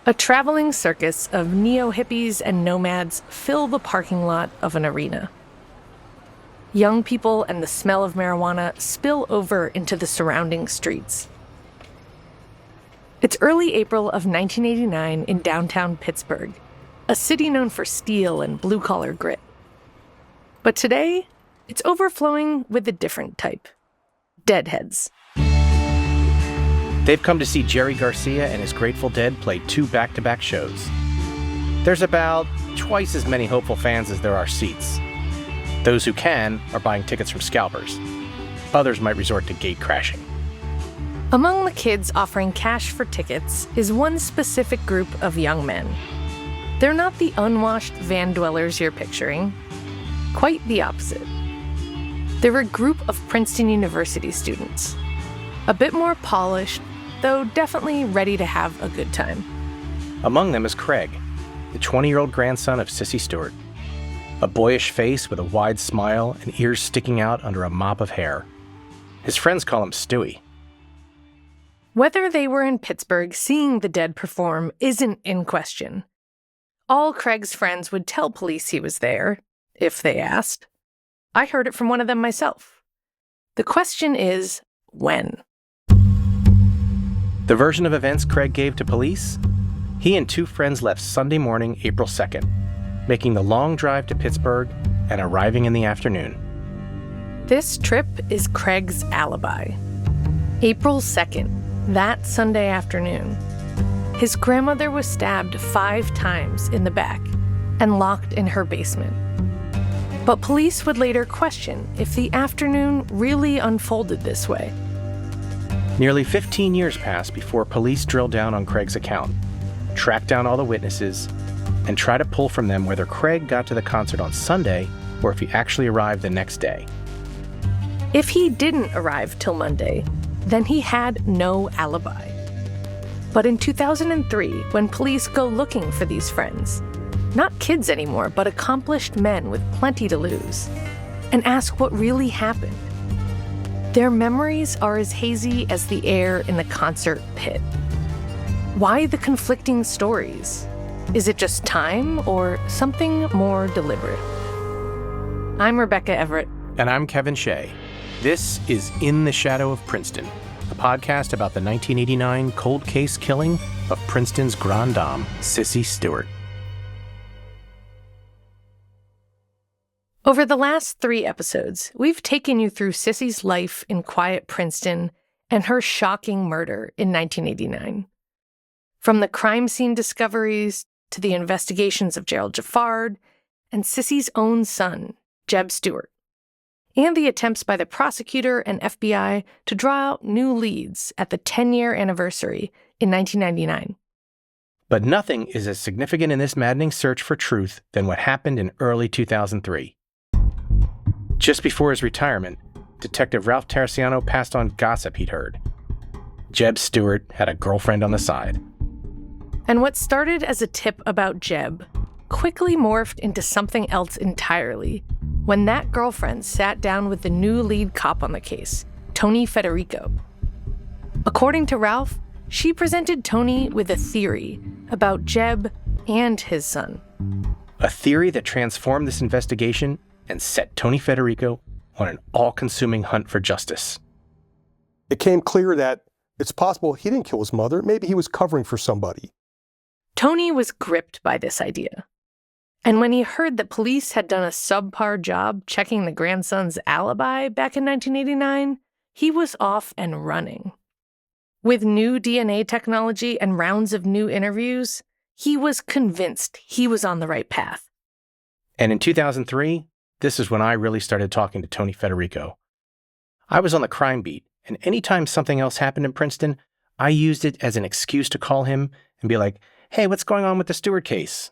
A traveling circus of neo-hippies and nomads fill the parking lot of an arena. Young people and the smell of marijuana spill over into the surrounding streets. It's early April of 1989 in downtown Pittsburgh, a city known for steel and blue-collar grit. But today, it's overflowing with a different type: deadheads. They've come to see Jerry Garcia and his Grateful Dead play 2 back-to-back shows. There's about twice as many hopeful fans as there are seats. Those who can are buying tickets from scalpers. Others might resort to gate crashing. Among the kids offering cash for tickets is one specific group of young men. They're not the unwashed van dwellers you're picturing. Quite the opposite. They're a group of Princeton University students. A bit more polished, though definitely ready to have a good time. Among them is Craig, the 20-year-old grandson of Cissy Stewart. A boyish face with a wide smile and ears sticking out under a mop of hair. His friends call him Stewie. Whether they were in Pittsburgh seeing the Dead perform isn't in question. All Craig's friends would tell police he was there, if they asked. I heard it from one of them myself. The question is, when? The version of events Craig gave to police? He and 2 friends left Sunday morning, April 2nd, making the long drive to Pittsburgh and arriving in the afternoon. This trip is Craig's alibi. April 2nd, that Sunday afternoon. His grandmother was stabbed 5 times in the back and locked in her basement. But police would later question if the afternoon really unfolded this way. Nearly 15 years passed before police drilled down on Craig's account, tracked down all the witnesses, and tried to pull from them whether Craig got to the concert on Sunday or if he actually arrived the next day. If he didn't arrive till Monday, then he had no alibi. But in 2003, when police go looking for these friends, not kids anymore, but accomplished men with plenty to lose, and ask what really happened, their memories are as hazy as the air in the concert pit. Why the conflicting stories? Is it just time or something more deliberate? I'm Rebecca Everett. And I'm Kevin Shea. This is In the Shadow of Princeton, a podcast about the 1989 cold case killing of Princeton's grande dame, Cissy Stewart. Over the last 3 episodes, we've taken you through Cissy's life in quiet Princeton and her shocking murder in 1989. From the crime scene discoveries to the investigations of Gerald Giffard and Cissy's own son, Jeb Stewart, and the attempts by the prosecutor and FBI to draw out new leads at the 10-year anniversary in 1999. But nothing is as significant in this maddening search for truth than what happened in early 2003. Just before his retirement, Detective Ralph Teresiano passed on gossip he'd heard. Jeb Stewart had a girlfriend on the side. And what started as a tip about Jeb quickly morphed into something else entirely when that girlfriend sat down with the new lead cop on the case, Tony Federico. According to Ralph, she presented Tony with a theory about Jeb and his son. A theory that transformed this investigation and set Tony Federico on an all-consuming hunt for justice. It became clear that it's possible he didn't kill his mother. Maybe he was covering for somebody. Tony was gripped by this idea. And when he heard that police had done a subpar job checking the grandson's alibi back in 1989, he was off and running. With new DNA technology and rounds of new interviews, he was convinced he was on the right path. And in 2003, this is when I really started talking to Tony Federico. I was on the crime beat, and anytime something else happened in Princeton, I used it as an excuse to call him and be like, "Hey, what's going on with the Stewart case?"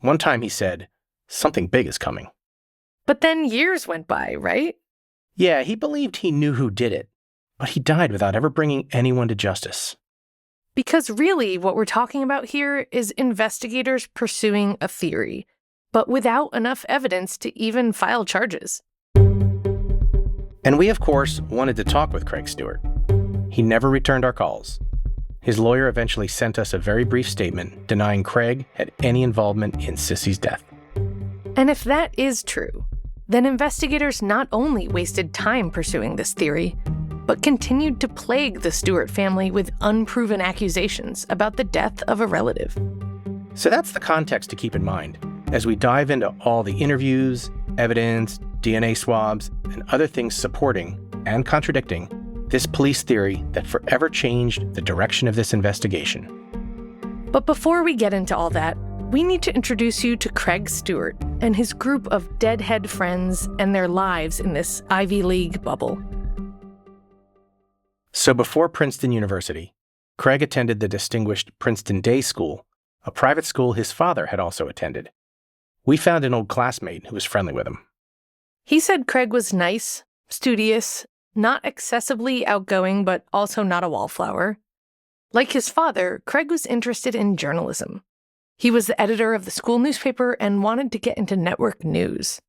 One time he said, "Something big is coming." But then years went by, right? Yeah, he believed he knew who did it, but he died without ever bringing anyone to justice. Because really, what we're talking about here is investigators pursuing a theory, but without enough evidence to even file charges. And we, of course, wanted to talk with Craig Stewart. He never returned our calls. His lawyer eventually sent us a very brief statement denying Craig had any involvement in Cissy's death. And if that is true, then investigators not only wasted time pursuing this theory, but continued to plague the Stewart family with unproven accusations about the death of a relative. So that's the context to keep in mind as we dive into all the interviews, evidence, DNA swabs, and other things supporting and contradicting this police theory that forever changed the direction of this investigation. But before we get into all that, we need to introduce you to Craig Stewart and his group of deadhead friends and their lives in this Ivy League bubble. So before Princeton University, Craig attended the distinguished Princeton Day School, a private school his father had also attended. We found an old classmate who was friendly with him. He said Craig was nice, studious, not excessively outgoing, but also not a wallflower. Like his father, Craig was interested in journalism. He was the editor of the school newspaper and wanted to get into network news.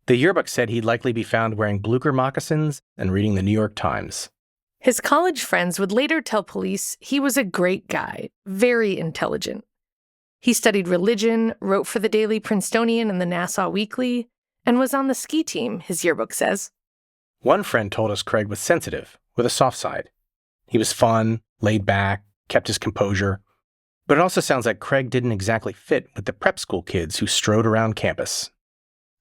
The yearbook said he'd likely be found wearing Blucher moccasins and reading the New York Times. His college friends would later tell police he was a great guy, very intelligent. He studied religion, wrote for the Daily Princetonian and the Nassau Weekly, and was on the ski team, his yearbook says. One friend told us Craig was sensitive, with a soft side. He was fun, laid back, kept his composure. But it also sounds like Craig didn't exactly fit with the prep school kids who strode around campus.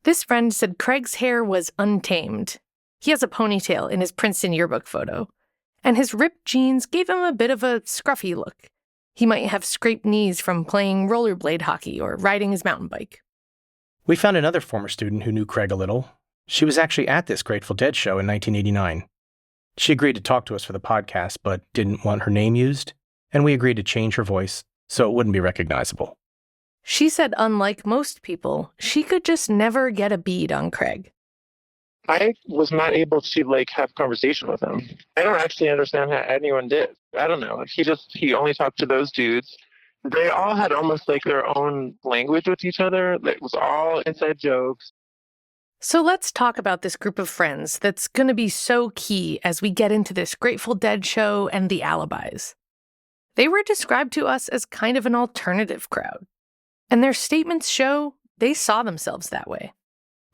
This friend said Craig's hair was untamed. He has a ponytail in his Princeton yearbook photo, and his ripped jeans gave him a bit of a scruffy look. He might have scraped knees from playing rollerblade hockey or riding his mountain bike. We found another former student who knew Craig a little. She was actually at this Grateful Dead show in 1989. She agreed to talk to us for the podcast, but didn't want her name used, and we agreed to change her voice so it wouldn't be recognizable. She said unlike most people, she could just never get a bead on Craig. I was not able to have conversation with him. I don't actually understand how anyone did. I don't know. He only talked to those dudes. They all had almost their own language with each other. It was all inside jokes. So let's talk about this group of friends that's going to be so key as we get into this Grateful Dead show and the alibis. They were described to us as kind of an alternative crowd. And their statements show they saw themselves that way.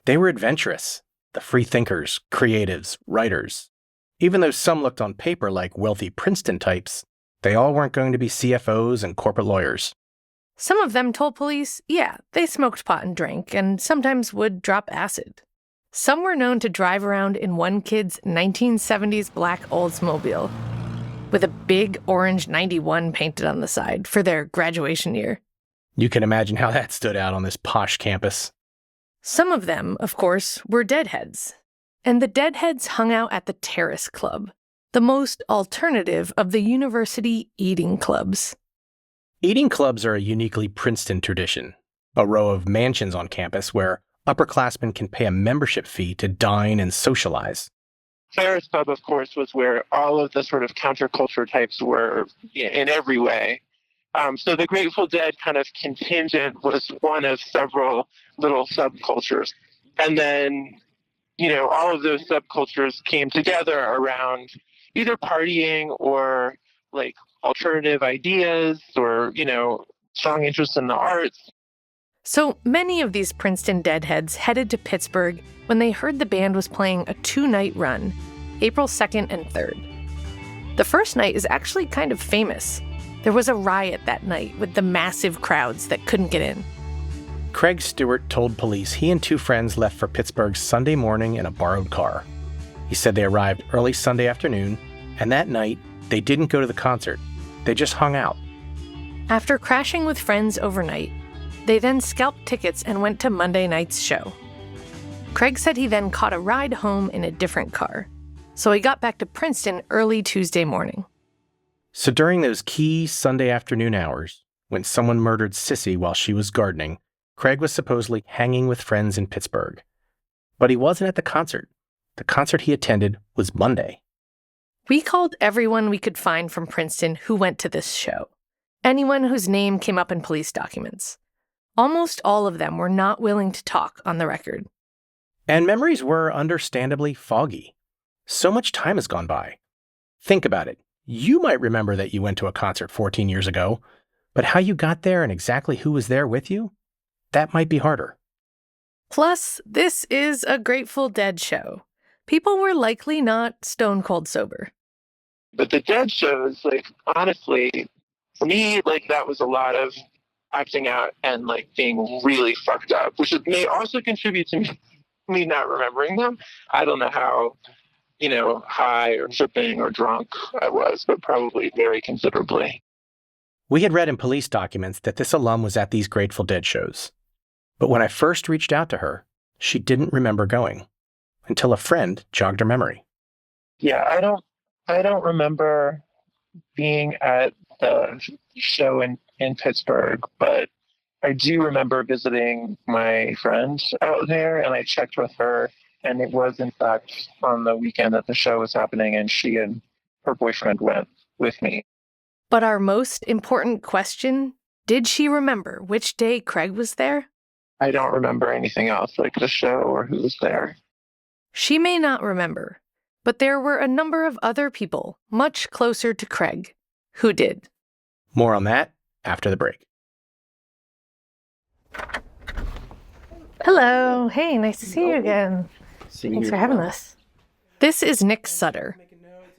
They were adventurous, the free thinkers, creatives, writers. Even though some looked on paper like wealthy Princeton types, they all weren't going to be CFOs and corporate lawyers. Some of them told police, yeah, they smoked pot and drank, and sometimes would drop acid. Some were known to drive around in one kid's 1970s black Oldsmobile, with a big orange 91 painted on the side for their graduation year. You can imagine how that stood out on this posh campus. Some of them, of course, were deadheads. And the deadheads hung out at the Terrace Club, the most alternative of the university eating clubs. Eating clubs are a uniquely Princeton tradition, a row of mansions on campus where upperclassmen can pay a membership fee to dine and socialize. Ferris Club, of course, was where all of the sort of counterculture types were in every way. So the Grateful Dead kind of contingent was one of several little subcultures. And then, all of those subcultures came together around either partying or alternative ideas or, strong interest in the arts. So many of these Princeton deadheads headed to Pittsburgh when they heard the band was playing a 2-night run, April 2nd and 3rd. The first night is actually kind of famous. There was a riot that night with the massive crowds that couldn't get in. Craig Stewart told police he and 2 friends left for Pittsburgh Sunday morning in a borrowed car. He said they arrived early Sunday afternoon, and that night, they didn't go to the concert. They just hung out. After crashing with friends overnight, they then scalped tickets and went to Monday night's show. Craig said he then caught a ride home in a different car, so he got back to Princeton early Tuesday morning. So during those key Sunday afternoon hours, when someone murdered Cissy while she was gardening, Craig was supposedly hanging with friends in Pittsburgh. But he wasn't at the concert. The concert he attended was Monday. We called everyone we could find from Princeton who went to this show. Anyone whose name came up in police documents. Almost all of them were not willing to talk on the record. And memories were understandably foggy. So much time has gone by. Think about it. You might remember that you went to a concert 14 years ago, but how you got there and exactly who was there with you, that might be harder. Plus, this is a Grateful Dead show. People were likely not stone cold sober. But the Dead shows, like, honestly, for me, like, that was a lot of acting out and, like, being really fucked up, which may also contribute to me not remembering them. I don't know how, high or tripping or drunk I was, but probably very considerably. We had read in police documents that this alum was at these Grateful Dead shows. But when I first reached out to her, she didn't remember going until a friend jogged her memory. Yeah, I don't remember being at the show in Pittsburgh, but I do remember visiting my friend out there, and I checked with her, and it was, in fact, on the weekend that the show was happening, and she and her boyfriend went with me. But our most important question, did she remember which day Craig was there? I don't remember anything else, like the show or who was there. She may not remember, but there were a number of other people much closer to Craig who did. More on that after the break. Hello. Hey, nice to see you again. Thanks for having us. This is Nick Sutter.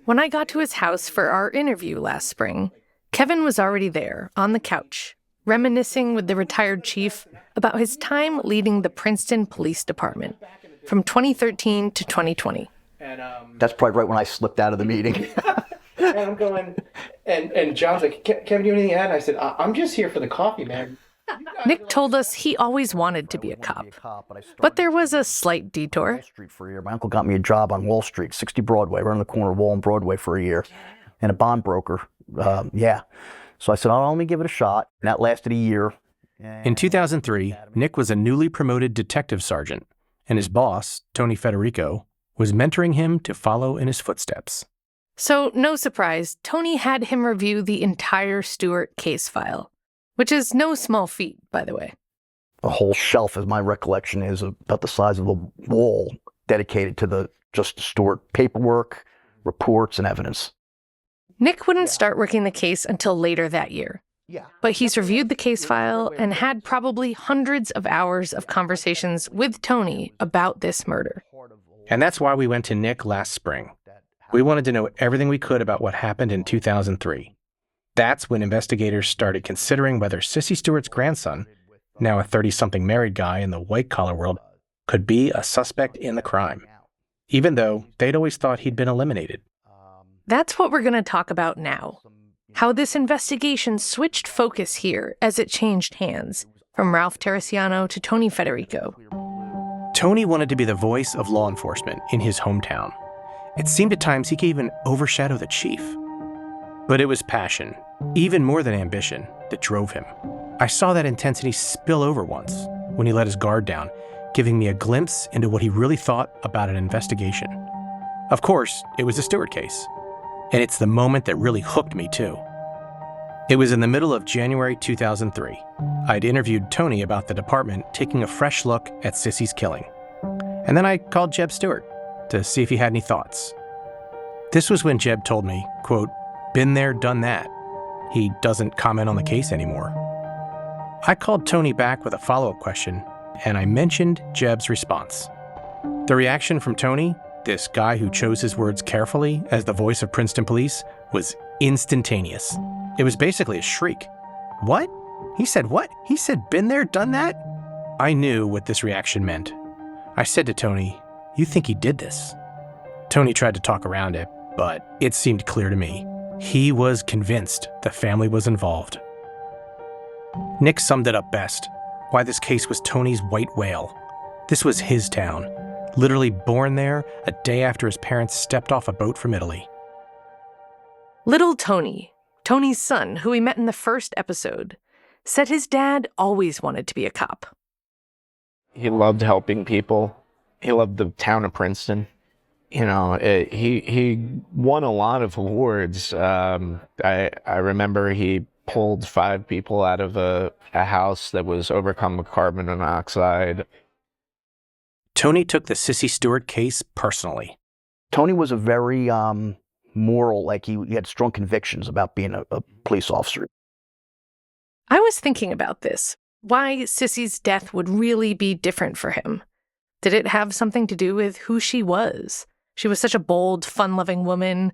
When I got to his house for our interview last spring, Kevin was already there on the couch, reminiscing with the retired chief about his time leading the Princeton Police Department from 2013 to 2020. That's probably right when I slipped out of the meeting. And I'm going, and John's like, Kevin, do you have anything to add? And I said, I'm just here for the coffee, man. Nick told us he always wanted to be a cop, but there was a slight detour. Wall Street for a year. My uncle got me a job on Wall Street, 60 Broadway, right on the corner of Wall and Broadway for a year, and a bond broker. So I said, oh, let me give it a shot. And that lasted a year. In 2003, Nick was a newly promoted detective sergeant, and his boss, Tony Federico, was mentoring him to follow in his footsteps. So, no surprise, Tony had him review the entire Stewart case file, which is no small feat, by the way. A whole shelf, as my recollection is, about the size of the wall dedicated to the Justice Stewart paperwork, reports, and evidence. Nick wouldn't start working the case until later that year. But he's reviewed the case file and had probably hundreds of hours of conversations with Tony about this murder. And that's why we went to Nick last spring. We wanted to know everything we could about what happened in 2003. That's when investigators started considering whether Cissy Stewart's grandson, now a 30-something married guy in the white-collar world, could be a suspect in the crime, even though they'd always thought he'd been eliminated. That's what we're going to talk about now. How this investigation switched focus here as it changed hands, from Ralph Teresiano to Tony Federico. Tony wanted to be the voice of law enforcement in his hometown. It seemed at times he could even overshadow the chief. But it was passion, even more than ambition, that drove him. I saw that intensity spill over once when he let his guard down, giving me a glimpse into what he really thought about an investigation. Of course, it was the Stewart case. And it's the moment that really hooked me, too. It was in the middle of January 2003. I'd interviewed Tony about the department taking a fresh look at Cissy's killing. And then I called Jeb Stewart to see if he had any thoughts. This was when Jeb told me, quote, "Been there, done that. He doesn't comment on the case anymore." I called Tony back with a follow-up question, and I mentioned Jeb's response. The reaction from Tony, this guy who chose his words carefully as the voice of Princeton police, was instantaneous. It was basically a shriek. What? He said what? He said, "Been there, done that?" I knew what this reaction meant. I said to Tony, "You think he did this?" Tony tried to talk around it, but it seemed clear to me. He was convinced the family was involved. Nick summed it up best, why this case was Tony's white whale. This was his town, literally born there a day after his parents stepped off a boat from Italy. Little Tony, Tony's son, who we met in the first episode, said his dad always wanted to be a cop. He loved helping people. He loved the town of Princeton. He won a lot of awards. I remember he pulled 5 people out of a house that was overcome with carbon monoxide. Tony took the Cissy Stewart case personally. Tony was a very moral, like he had strong convictions about being a police officer. I was thinking about this, why Cissy's death would really be different for him. Did it have something to do with who she was? She was such a bold, fun-loving woman.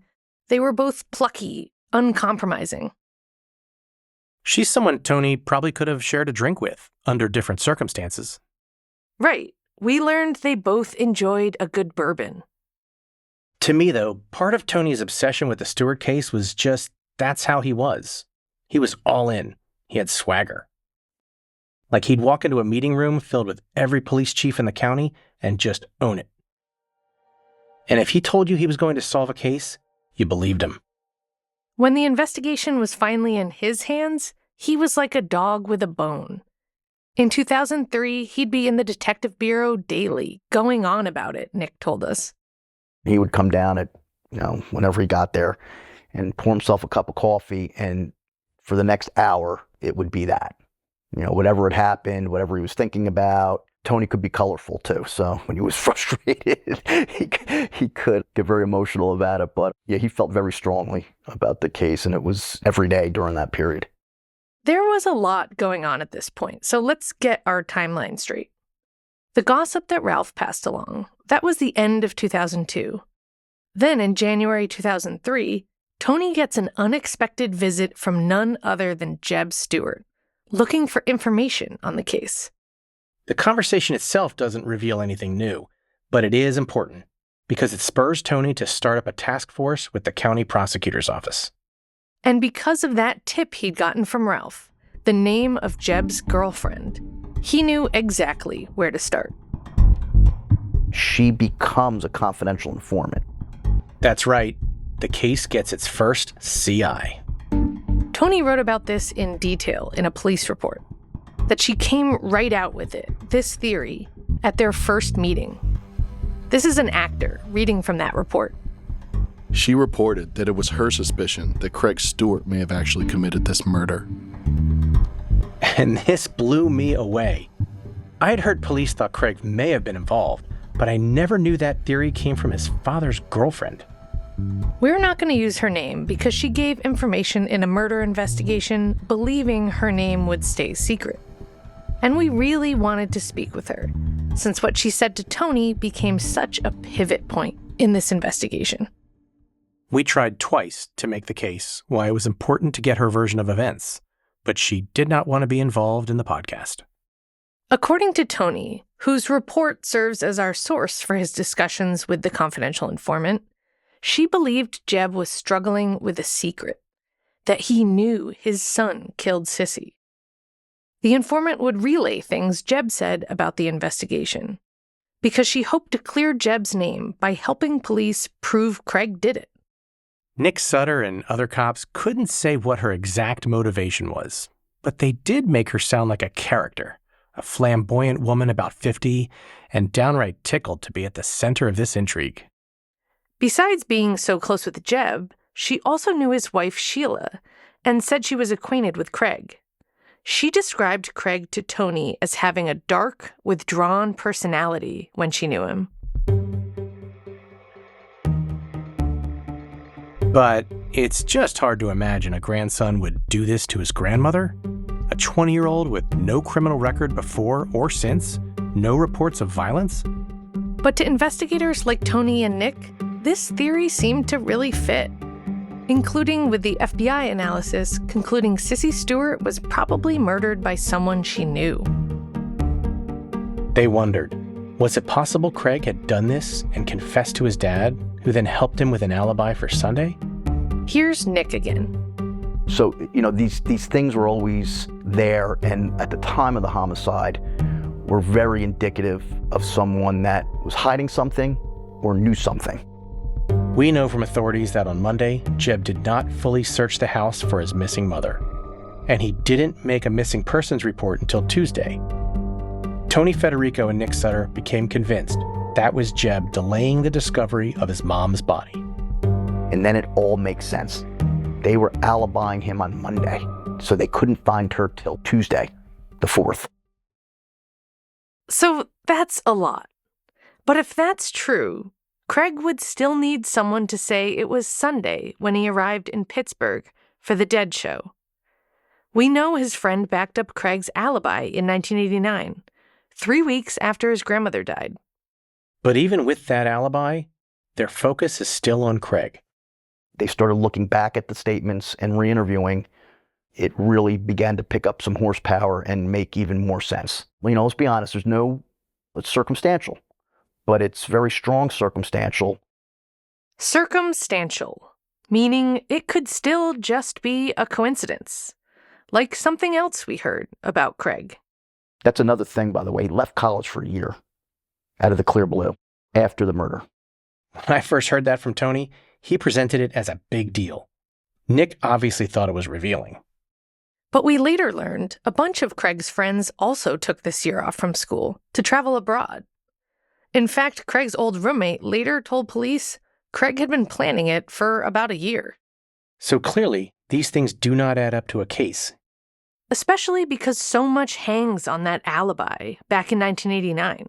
They were both plucky, uncompromising. She's someone Tony probably could have shared a drink with under different circumstances. Right. We learned they both enjoyed a good bourbon. To me, though, part of Tony's obsession with the Stewart case was just that's how he was. He was all in. He had swagger. Like he'd walk into a meeting room filled with every police chief in the county and just own it. And if he told you he was going to solve a case, you believed him. When the investigation was finally in his hands, he was like a dog with a bone. In 2003, he'd be in the detective bureau daily, going on about it, Nick told us. He would come down at, whenever he got there and pour himself a cup of coffee, and for the next hour, it would be that. Whatever had happened, whatever he was thinking about. Tony could be colorful too, so when he was frustrated, he could get very emotional about it. But yeah, he felt very strongly about the case, and it was every day during that period. There was a lot going on at this point, so let's get our timeline straight. The gossip that Ralph passed along, that was the end of 2002. Then in January 2003, Tony gets an unexpected visit from none other than Jeb Stewart, looking for information on the case. The conversation itself doesn't reveal anything new, but it is important because it spurs Tony to start up a task force with the county prosecutor's office. And because of that tip he'd gotten from Ralph, the name of Jeb's girlfriend, he knew exactly where to start. She becomes a confidential informant. That's right. The case gets its first CI. Tony wrote about this in detail in a police report, that she came right out with it, this theory, at their first meeting. This is an actor reading from that report. She reported that it was her suspicion that Craig Stewart may have actually committed this murder. And this blew me away. I had heard police thought Craig may have been involved, but I never knew that theory came from his father's girlfriend. We're not going to use her name because she gave information in a murder investigation believing her name would stay secret. And we really wanted to speak with her, since what she said to Tony became such a pivot point in this investigation. We tried twice to make the case why it was important to get her version of events, but she did not want to be involved in the podcast. According to Tony, whose report serves as our source for his discussions with the confidential informant, she believed Jeb was struggling with a secret, that he knew his son killed Cissy. The informant would relay things Jeb said about the investigation, because she hoped to clear Jeb's name by helping police prove Craig did it. Nick Sutter and other cops couldn't say what her exact motivation was, but they did make her sound like a character, a flamboyant woman about 50, and downright tickled to be at the center of this intrigue. Besides being so close with Jeb, she also knew his wife Sheila and said she was acquainted with Craig. She described Craig to Tony as having a dark, withdrawn personality when she knew him. But it's just hard to imagine a grandson would do this to his grandmother. A 20-year-old with no criminal record before or since, no reports of violence. But to investigators like Tony and Nick, this theory seemed to really fit, including with the FBI analysis concluding Cissy Stewart was probably murdered by someone she knew. They wondered, was it possible Craig had done this and confessed to his dad, who then helped him with an alibi for Sunday? Here's Nick again. So, these things were always there, and at the time of the homicide, were very indicative of someone that was hiding something or knew something. We know from authorities that on Monday, Jeb did not fully search the house for his missing mother. And he didn't make a missing persons report until Tuesday. Tony Federico and Nick Sutter became convinced that was Jeb delaying the discovery of his mom's body. And then it all makes sense. They were alibying him on Monday, so they couldn't find her till Tuesday, the 4th. So that's a lot. But if that's true, Craig would still need someone to say it was Sunday when he arrived in Pittsburgh for the Dead show. We know his friend backed up Craig's alibi in 1989, 3 weeks after his grandmother died. But even with that alibi, their focus is still on Craig. They started looking back at the statements and re-interviewing. It really began to pick up some horsepower and make even more sense. Let's be honest, it's circumstantial, but it's very strong circumstantial. Circumstantial, meaning it could still just be a coincidence, like something else we heard about Craig. That's another thing, by the way. He left college for a year out of the clear blue after the murder. When I first heard that from Tony, he presented it as a big deal. Nick obviously thought it was revealing. But we later learned a bunch of Craig's friends also took this year off from school to travel abroad. In fact, Craig's old roommate later told police Craig had been planning it for about a year. So clearly, these things do not add up to a case. Especially because so much hangs on that alibi back in 1989.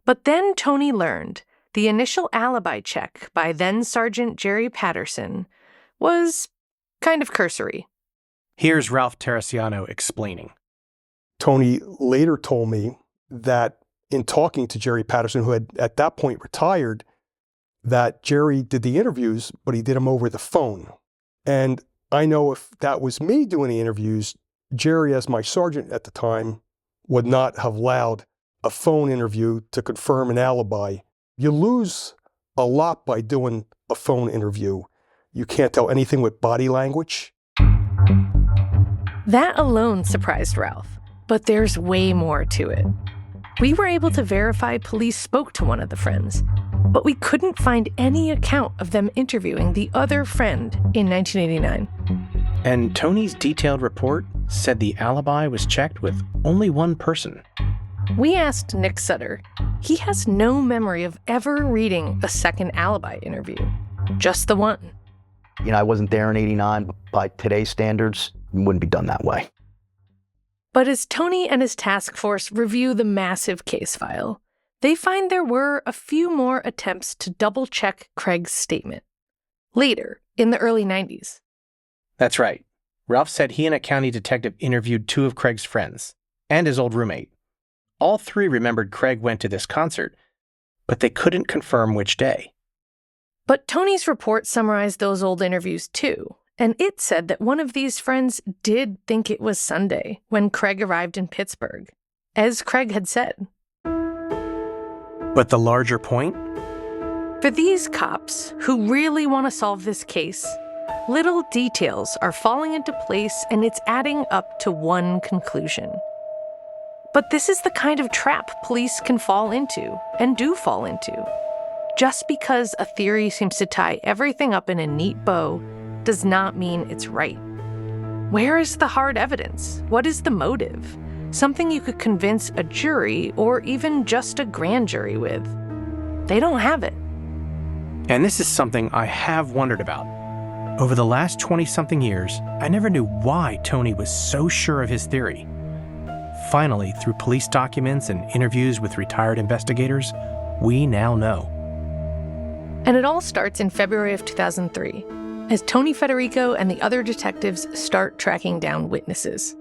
But then Tony learned the initial alibi check by then Sergeant Jerry Patterson was kind of cursory. Here's Ralph Teresiano explaining. Tony later told me that in talking to Jerry Patterson, who had at that point retired, that Jerry did the interviews, but he did them over the phone. And I know if that was me doing the interviews, Jerry, as my sergeant at the time, would not have allowed a phone interview to confirm an alibi. You lose a lot by doing a phone interview. You can't tell anything with body language. That alone surprised Ralph, but there's way more to it. We were able to verify police spoke to one of the friends, but we couldn't find any account of them interviewing the other friend in 1989. And Tony's detailed report said the alibi was checked with only one person. We asked Nick Sutter. He has no memory of ever reading a second alibi interview, just the one. I wasn't there in 89, but by today's standards, it wouldn't be done that way. But as Tony and his task force review the massive case file, they find there were a few more attempts to double-check Craig's statement. Later, in the early 90s. That's right. Ralph said he and a county detective interviewed 2 of Craig's friends, and his old roommate. All 3 remembered Craig went to this concert, but they couldn't confirm which day. But Tony's report summarized those old interviews too, and it said that one of these friends did think it was Sunday when Craig arrived in Pittsburgh, as Craig had said. But the larger point? For these cops who really want to solve this case, little details are falling into place and it's adding up to one conclusion. But this is the kind of trap police can fall into, and do fall into. Just because a theory seems to tie everything up in a neat bow does not mean it's right. Where is the hard evidence? What is the motive? Something you could convince a jury or even just a grand jury with. They don't have it. And this is something I have wondered about. Over the last 20-something years, I never knew why Tony was so sure of his theory. Finally, through police documents and interviews with retired investigators, we now know. And it all starts in February of 2003, as Tony Federico and the other detectives start tracking down witnesses.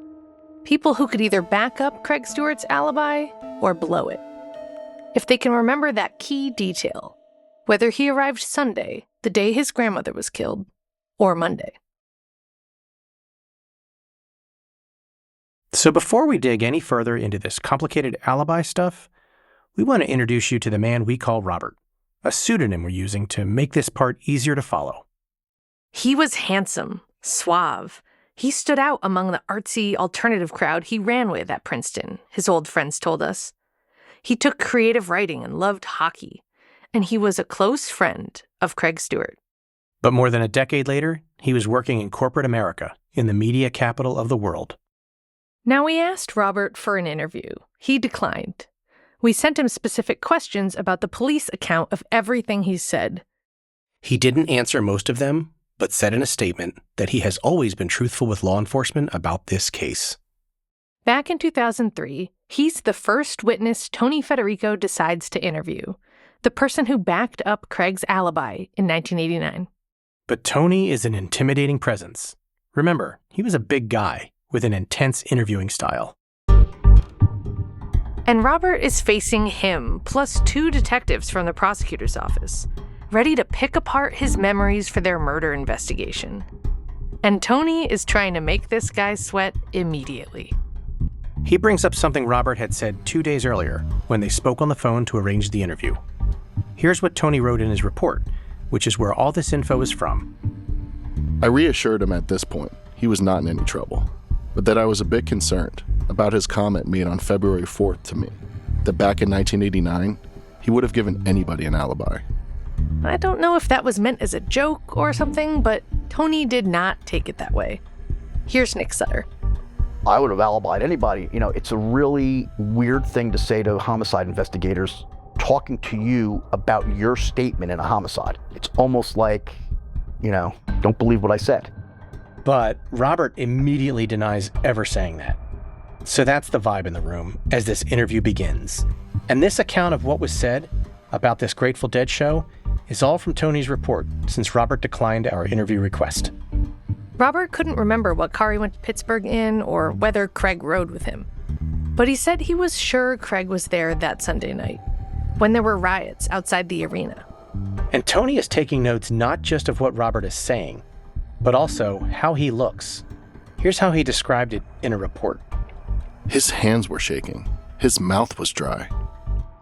People who could either back up Craig Stewart's alibi or blow it. If they can remember that key detail, whether he arrived Sunday, the day his grandmother was killed, or Monday. So before we dig any further into this complicated alibi stuff, we want to introduce you to the man we call Robert, a pseudonym we're using to make this part easier to follow. He was handsome, suave. He stood out among the artsy alternative crowd he ran with at Princeton, his old friends told us. He took creative writing and loved hockey, and he was a close friend of Craig Stewart. But more than a decade later, he was working in corporate America, in the media capital of the world. Now, we asked Robert for an interview. He declined. We sent him specific questions about the police account of everything he said. He didn't answer most of them, but said in a statement that he has always been truthful with law enforcement about this case. Back in 2003, he's the first witness Tony Federico decides to interview, the person who backed up Craig's alibi in 1989. But Tony is an intimidating presence. Remember, he was a big guy with an intense interviewing style. And Robert is facing him, plus 2 detectives from the prosecutor's office, ready to pick apart his memories for their murder investigation. And Tony is trying to make this guy sweat immediately. He brings up something Robert had said 2 days earlier when they spoke on the phone to arrange the interview. Here's what Tony wrote in his report, which is where all this info is from. I reassured him at this point he was not in any trouble, but that I was a bit concerned about his comment made on February 4th to me, that back in 1989, he would have given anybody an alibi. I don't know if that was meant as a joke or something, but Tony did not take it that way. Here's Nick Sutter. I would have alibied anybody. You know, it's a really weird thing to say to homicide investigators talking to you about your statement in a homicide. It's almost like, don't believe what I said. But Robert immediately denies ever saying that. So that's the vibe in the room as this interview begins. And this account of what was said about this Grateful Dead show is all from Tony's report, since Robert declined our interview request. Robert couldn't remember what car he went to Pittsburgh in or whether Craig rode with him. But he said he was sure Craig was there that Sunday night, when there were riots outside the arena. And Tony is taking notes not just of what Robert is saying, but also how he looks. Here's how he described it in a report. His hands were shaking. His mouth was dry.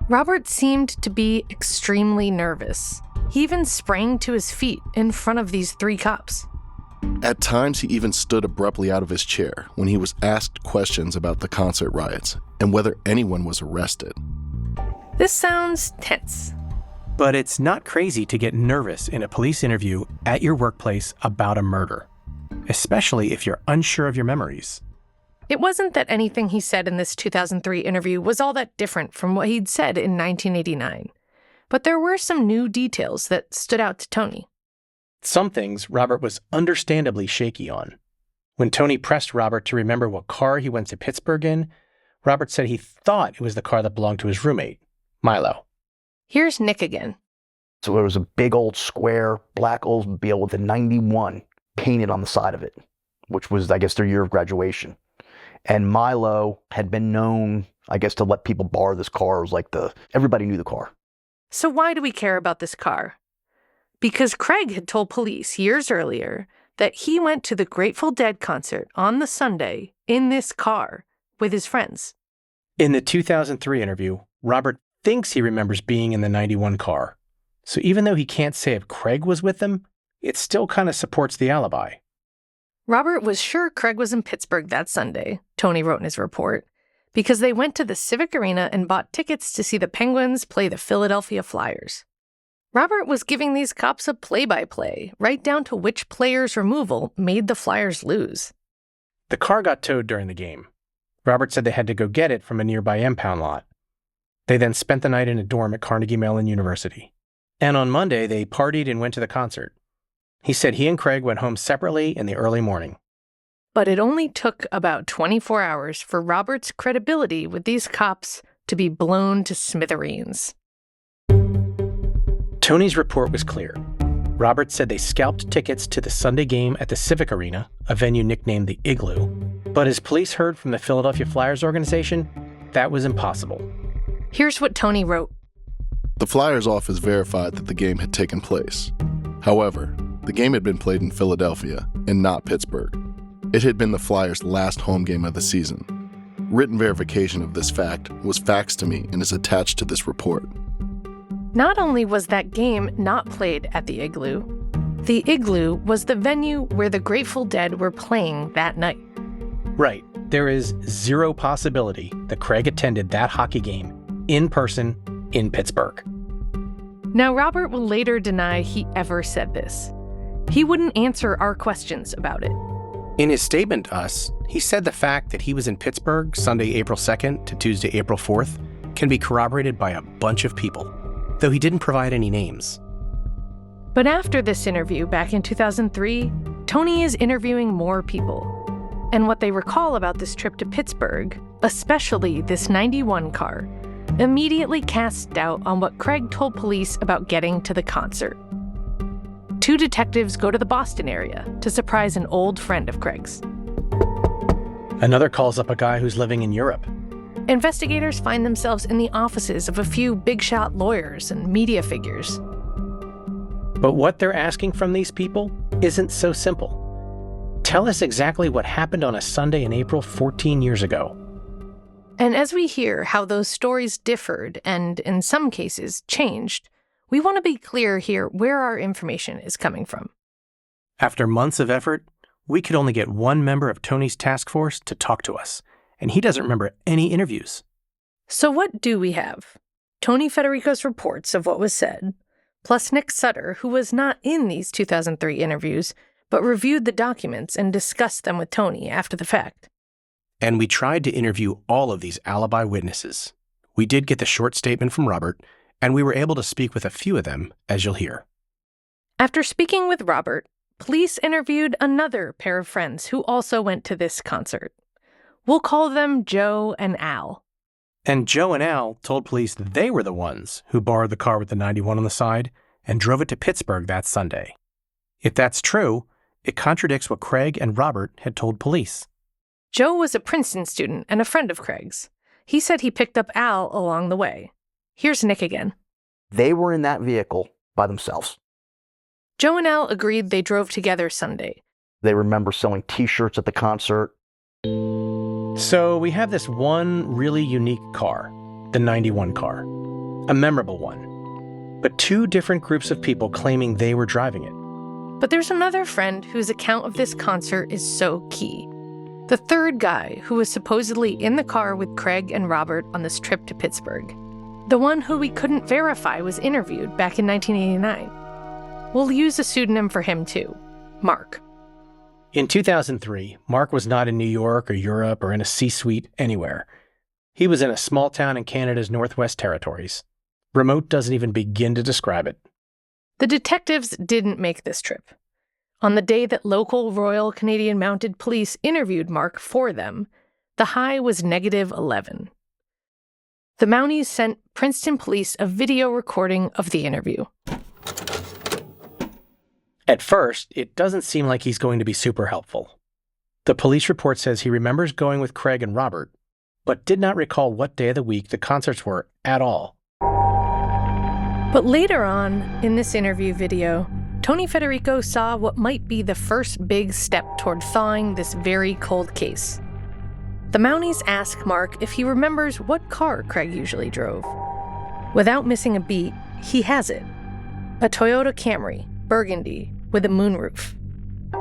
Robert seemed to be extremely nervous. He even sprang to his feet in front of these 3 cops. At times, he even stood abruptly out of his chair when he was asked questions about the concert riots and whether anyone was arrested. This sounds tense. But it's not crazy to get nervous in a police interview at your workplace about a murder, especially if you're unsure of your memories. It wasn't that anything he said in this 2003 interview was all that different from what he'd said in 1989. But there were some new details that stood out to Tony. Some things Robert was understandably shaky on. When Tony pressed Robert to remember what car he went to Pittsburgh in, Robert said he thought it was the car that belonged to his roommate, Milo. Here's Nick again. So there was a big old square black Oldsmobile with a 91 painted on the side of it, which was, I guess, their year of graduation. And Milo had been known, I guess, to let people borrow this car. It was like everybody knew the car. So why do we care about this car? Because Craig had told police years earlier that he went to the Grateful Dead concert on the Sunday in this car with his friends. In the 2003 interview, Robert thinks he remembers being in the 91 car. So even though he can't say if Craig was with them, it still kind of supports the alibi. Robert was sure Craig was in Pittsburgh that Sunday, Tony wrote in his report, because they went to the Civic Arena and bought tickets to see the Penguins play the Philadelphia Flyers. Robert was giving these cops a play-by-play, right down to which player's removal made the Flyers lose. The car got towed during the game. Robert said they had to go get it from a nearby impound lot. They then spent the night in a dorm at Carnegie Mellon University. And on Monday, they partied and went to the concert. He said he and Craig went home separately in the early morning. But it only took about 24 hours for Robert's credibility with these cops to be blown to smithereens. Tony's report was clear. Robert said they scalped tickets to the Sunday game at the Civic Arena, a venue nicknamed the Igloo. But as police heard from the Philadelphia Flyers organization, that was impossible. Here's what Tony wrote. The Flyers office verified that the game had taken place. However, the game had been played in Philadelphia and not Pittsburgh. It had been the Flyers' last home game of the season. Written verification of this fact was faxed to me and is attached to this report. Not only was that game not played at the Igloo was the venue where the Grateful Dead were playing that night. Right. There is zero possibility that Craig attended that hockey game in person in Pittsburgh. Now, Robert will later deny he ever said this. He wouldn't answer our questions about it. In his statement to us, he said the fact that he was in Pittsburgh Sunday, April 2nd to Tuesday, April 4th can be corroborated by a bunch of people, though he didn't provide any names. But after this interview back in 2003, Tony is interviewing more people. And what they recall about this trip to Pittsburgh, especially this 91 car, immediately casts doubt on what Craig told police about getting to the concert. 2 detectives go to the Boston area to surprise an old friend of Craig's. Another calls up a guy who's living in Europe. Investigators find themselves in the offices of a few big-shot lawyers and media figures. But what they're asking from these people isn't so simple. Tell us exactly what happened on a Sunday in April 14 years ago. And as we hear how those stories differed and, in some cases, changed, we want to be clear here where our information is coming from. After months of effort, we could only get one member of Tony's task force to talk to us, and he doesn't remember any interviews. So what do we have? Tony Federico's reports of what was said, plus Nick Sutter, who was not in these 2003 interviews, but reviewed the documents and discussed them with Tony after the fact. And we tried to interview all of these alibi witnesses. We did get the short statement from Robert, and we were able to speak with a few of them, as you'll hear. After speaking with Robert, police interviewed another pair of friends who also went to this concert. We'll call them Joe and Al. And Joe and Al told police they were the ones who borrowed the car with the 91 on the side and drove it to Pittsburgh that Sunday. If that's true, it contradicts what Craig and Robert had told police. Joe was a Princeton student and a friend of Craig's. He said he picked up Al along the way. Here's Nick again. They were in that vehicle by themselves. Joe and Al agreed they drove together Sunday. They remember selling T-shirts at the concert. So we have this one really unique car, the 91 car, a memorable one, but 2 different groups of people claiming they were driving it. But there's another friend whose account of this concert is so key. The third guy who was supposedly in the car with Craig and Robert on this trip to Pittsburgh. The one who we couldn't verify was interviewed back in 1989. We'll use a pseudonym for him too, Mark. In 2003, Mark was not in New York or Europe or in a C-suite anywhere. He was in a small town in Canada's Northwest Territories. Remote doesn't even begin to describe it. The detectives didn't make this trip. On the day that local Royal Canadian Mounted Police interviewed Mark for them, the high was -11. The Mounties sent Princeton police a video recording of the interview. At first, it doesn't seem like he's going to be super helpful. The police report says he remembers going with Craig and Robert, but did not recall what day of the week the concerts were at all. But later on, in this interview video, Tony Federico saw what might be the first big step toward thawing this very cold case. The Mounties ask Mark if he remembers what car Craig usually drove. Without missing a beat, he has it. A Toyota Camry, burgundy, with a moonroof.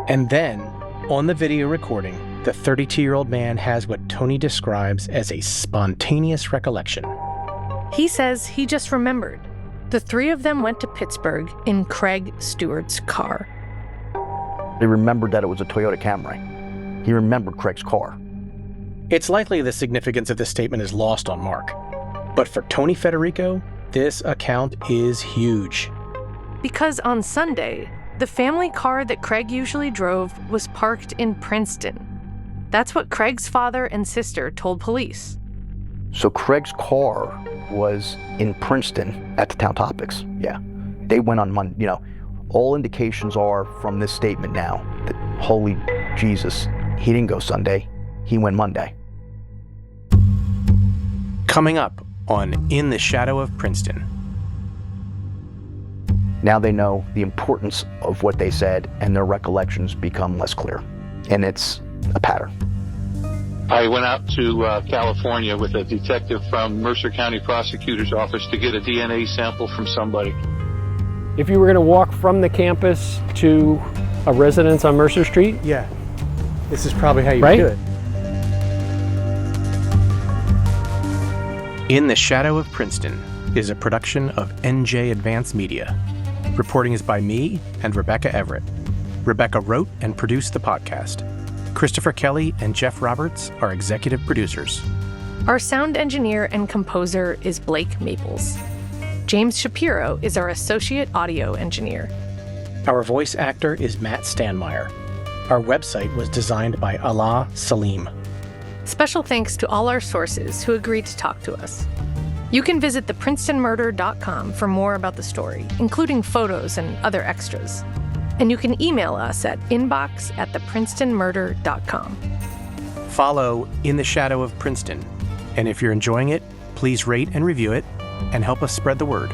And then, on the video recording, the 32-year-old man has what Tony describes as a spontaneous recollection. He says he just remembered. The 3 of them went to Pittsburgh in Craig Stewart's car. He remembered that it was a Toyota Camry. He remembered Craig's car. It's likely the significance of this statement is lost on Mark. But for Tony Federico, this account is huge. Because on Sunday, the family car that Craig usually drove was parked in Princeton. That's what Craig's father and sister told police. So Craig's car was in Princeton at the Town Topics. Yeah. They went on Monday. All indications are from this statement now that, holy Jesus, he didn't go Sunday. He went Monday. Coming up on In the Shadow of Princeton. Now they know the importance of what they said, and their recollections become less clear. And it's a pattern. I went out to California with a detective from Mercer County Prosecutor's Office to get a DNA sample from somebody. If you were going to walk from the campus to a residence on Mercer Street, Yeah, this is probably how you Right? do it. In the Shadow of Princeton is a production of NJ Advance Media. Reporting is by me and Rebecca Everett. Rebecca wrote and produced the podcast. Christopher Kelly and Jeff Roberts are executive producers. Our sound engineer and composer is Blake Maples. James Shapiro is our associate audio engineer. Our voice actor is Matt Stanmeyer. Our website was designed by Alaa Salim. Special thanks to all our sources who agreed to talk to us. You can visit theprincetonmurder.com for more about the story, including photos and other extras. And you can email us at inbox@theprincetonmurder.com. Follow In the Shadow of Princeton. And if you're enjoying it, please rate and review it and help us spread the word.